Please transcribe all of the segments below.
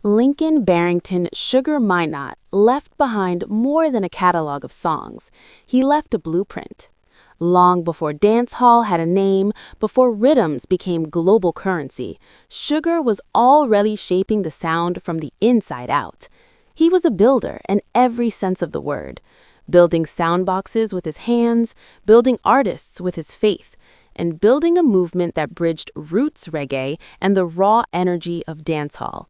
Lincoln Barrington Sugar Minott left behind more than a catalog of songs. He left a blueprint. Long before dancehall had a name, before rhythms became global currency, Sugar was already shaping the sound from the inside out. He was a builder in every sense of the word, building sound boxes with his hands, building artists with his faith, and building a movement that bridged roots reggae and the raw energy of dancehall.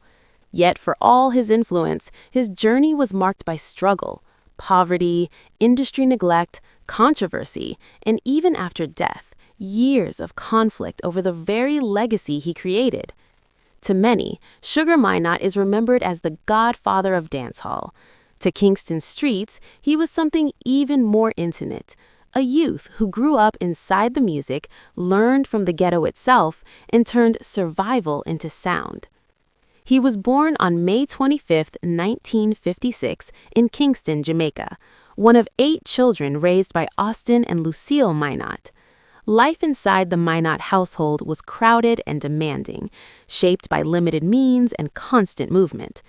Yet for all his influence, his journey was marked by struggle, poverty, industry neglect, controversy, and even after death, years of conflict over the very legacy he created. To many, Sugar Minott is remembered as the godfather of dancehall. To Kingston streets, he was something even more intimate, a youth who grew up inside the music, learned from the ghetto itself, and turned survival into sound. He was born on May 25, 1956, in Kingston, Jamaica, one of 8 children raised by Austin and Lucille Minott. Life inside the Minott household was crowded and demanding, shaped by limited means and constant movement.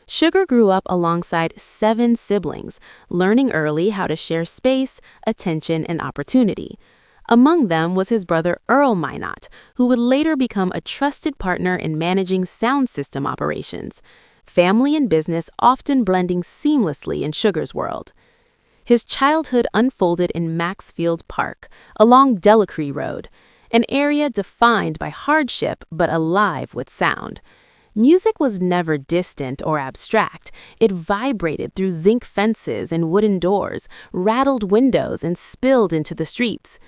Sugar grew up alongside 7 siblings, learning early how to share space, attention, and opportunity. Among them was his brother Earl Minott, who would later become a trusted partner in managing sound system operations. Family and business often blending seamlessly in Sugar's world. His childhood unfolded in Maxfield Park, along Delacree Road, an area defined by hardship but alive with sound. Music was never distant or abstract. It vibrated through zinc fences and wooden doors, rattled windows, and spilled into the streets.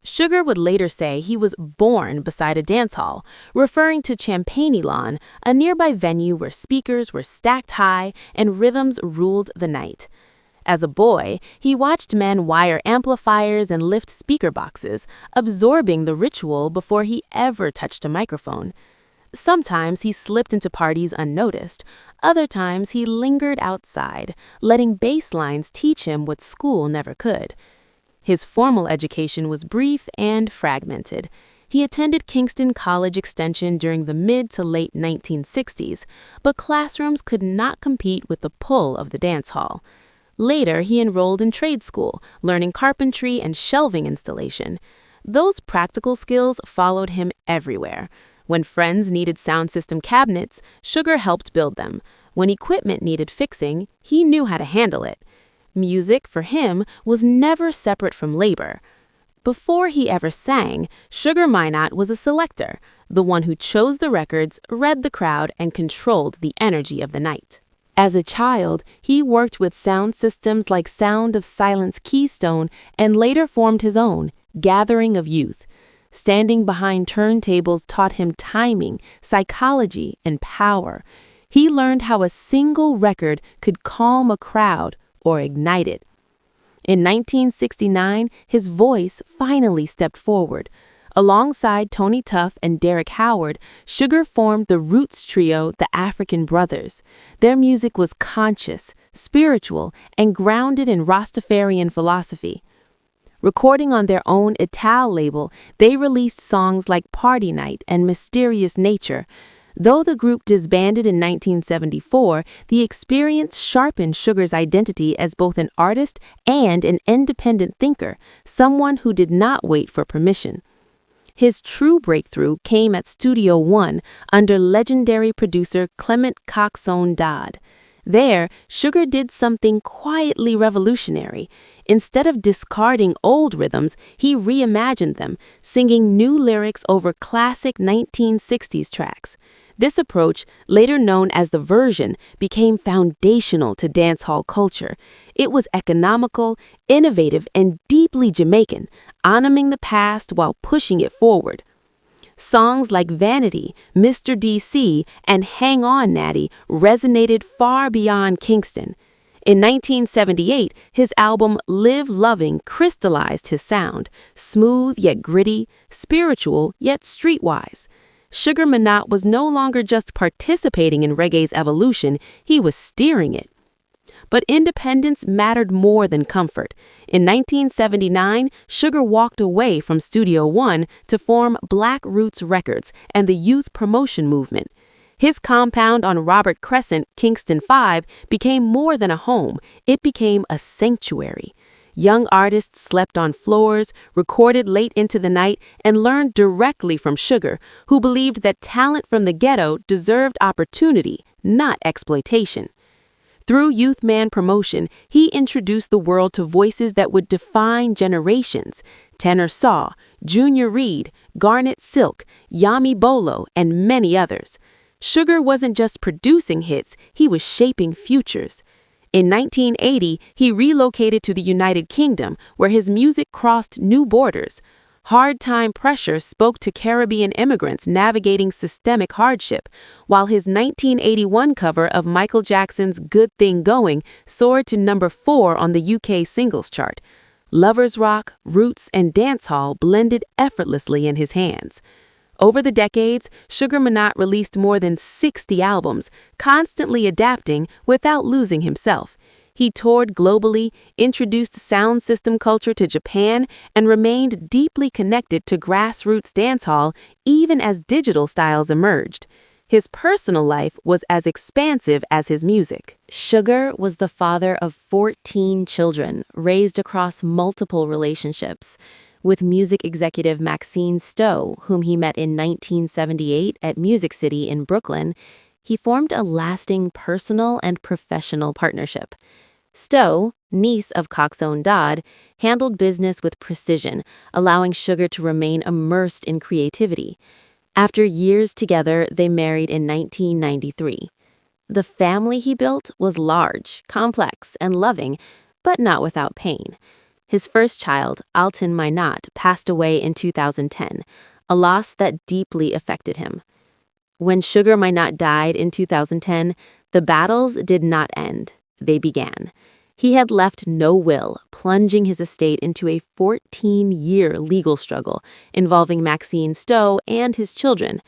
Sugar would later say he was born beside a dance hall, referring to Champagne Lawn, a nearby venue where speakers were stacked high and rhythms ruled the night. As a boy, he watched men wire amplifiers and lift speaker boxes, absorbing the ritual before he ever touched a microphone. Sometimes he slipped into parties unnoticed. Other times he lingered outside, letting bass lines teach him what school never could. His formal education was brief and fragmented. He attended Kingston College Extension during the mid to late 1960s, but classrooms could not compete with the pull of the dance hall. Later, he enrolled in trade school, learning carpentry and shelving installation. Those practical skills followed him everywhere. When friends needed sound system cabinets, Sugar helped build them. When equipment needed fixing, he knew how to handle it. Music, for him, was never separate from labor. Before he ever sang, Sugar Minott was a selector, the one who chose the records, read the crowd, and controlled the energy of the night. As a child, he worked with sound systems like Sound of Silence Keystone and later formed his own, Gathering of Youth. Standing behind turntables taught him timing, psychology, and power. He learned how a single record could calm a crowd or ignite it. In 1969, his voice finally stepped forward. Alongside Tony Tuff and Derek Howard, Sugar formed the roots trio, the African Brothers. Their music was conscious, spiritual, and grounded in Rastafarian philosophy. Recording on their own Ital label, they released songs like Party Night and Mysterious Nature. Though the group disbanded in 1974, the experience sharpened Sugar's identity as both an artist and an independent thinker, someone who did not wait for permission. His true breakthrough came at Studio One under legendary producer Clement Coxsone Dodd. There, Sugar did something quietly revolutionary. Instead of discarding old rhythms, he reimagined them, singing new lyrics over classic 1960s tracks. This approach, later known as the version, became foundational to dancehall culture. It was economical, innovative, and deeply Jamaican, honoring the past while pushing it forward. Songs like Vanity, Mr. DC, and Hang On Natty resonated far beyond Kingston. In 1978, his album Live Loving crystallized his sound, smooth yet gritty, spiritual yet streetwise. Sugar Minott was no longer just participating in reggae's evolution, he was steering it. But independence mattered more than comfort. In 1979, Sugar walked away from Studio One to form Black Roots Records and the youth promotion movement. His compound on Robert Crescent, Kingston 5, became more than a home. It became a sanctuary. Young artists slept on floors, recorded late into the night, and learned directly from Sugar, who believed that talent from the ghetto deserved opportunity, not exploitation. Through Youth Man promotion, he introduced the world to voices that would define generations: Tenor Saw, Junior Reed, Garnet Silk, Yami Bolo, and many others. Sugar wasn't just producing hits, he was shaping futures. In 1980, he relocated to the United Kingdom, where his music crossed new borders. Hard Time Pressure spoke to Caribbean immigrants navigating systemic hardship, while his 1981 cover of Michael Jackson's Good Thing Going soared to number 4 on the UK singles chart. Lovers rock, roots, and dancehall blended effortlessly in his hands. Over the decades, Sugar Minott released more than 60 albums, constantly adapting without losing himself. He toured globally, introduced sound system culture to Japan, and remained deeply connected to grassroots dancehall even as digital styles emerged. His personal life was as expansive as his music. Sugar was the father of 14 children, raised across multiple relationships. With music executive Maxine Stowe, whom he met in 1978 at Music City in Brooklyn, he formed a lasting personal and professional partnership. Stowe, niece of Coxsone Dodd, handled business with precision, allowing Sugar to remain immersed in creativity. After years together, they married in 1993. The family he built was large, complex, and loving, but not without pain. His first child, Alton Minott, passed away in 2010, a loss that deeply affected him. When Sugar Minott died in 2010, the battles did not end. They began. He had left no will, plunging his estate into a 14-year legal struggle involving Maxine Stowe and his children.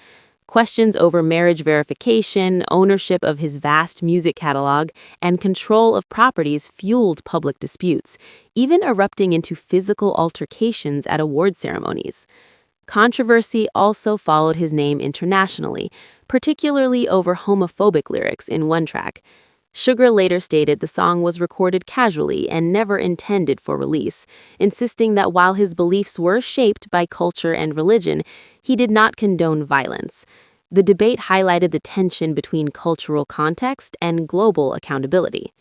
Questions over marriage verification, ownership of his vast music catalog, and control of properties fueled public disputes, even erupting into physical altercations at award ceremonies. Controversy also followed his name internationally, particularly over homophobic lyrics in one track. Sugar later stated the song was recorded casually and never intended for release, insisting that while his beliefs were shaped by culture and religion, he did not condone violence. The debate highlighted the tension between cultural context and global accountability.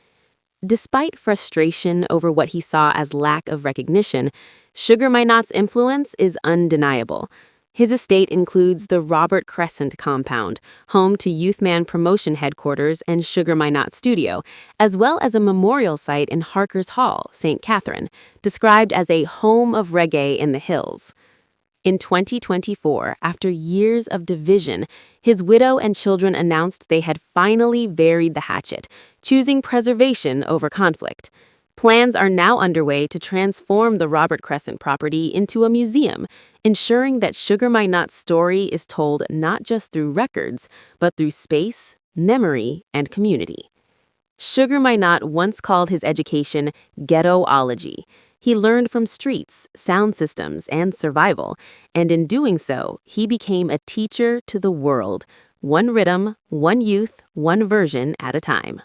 Despite frustration over what he saw as lack of recognition, Sugar Minott's influence is undeniable. His estate includes the Robert Crescent compound, home to Youth Man promotion headquarters and Sugar Minott studio, as well as a memorial site in Harker's Hall, St. Catherine, described as a home of reggae in the hills. In 2024, after years of division, his widow and children announced they had finally buried the hatchet, choosing preservation over conflict. Plans are now underway to transform the Robert Crescent property into a museum, ensuring that Sugar Minott's story is told not just through records, but through space, memory, and community. Sugar Minott once called his education ghettoology. He learned from streets, sound systems, and survival, and in doing so, he became a teacher to the world, one rhythm, one youth, one version at a time.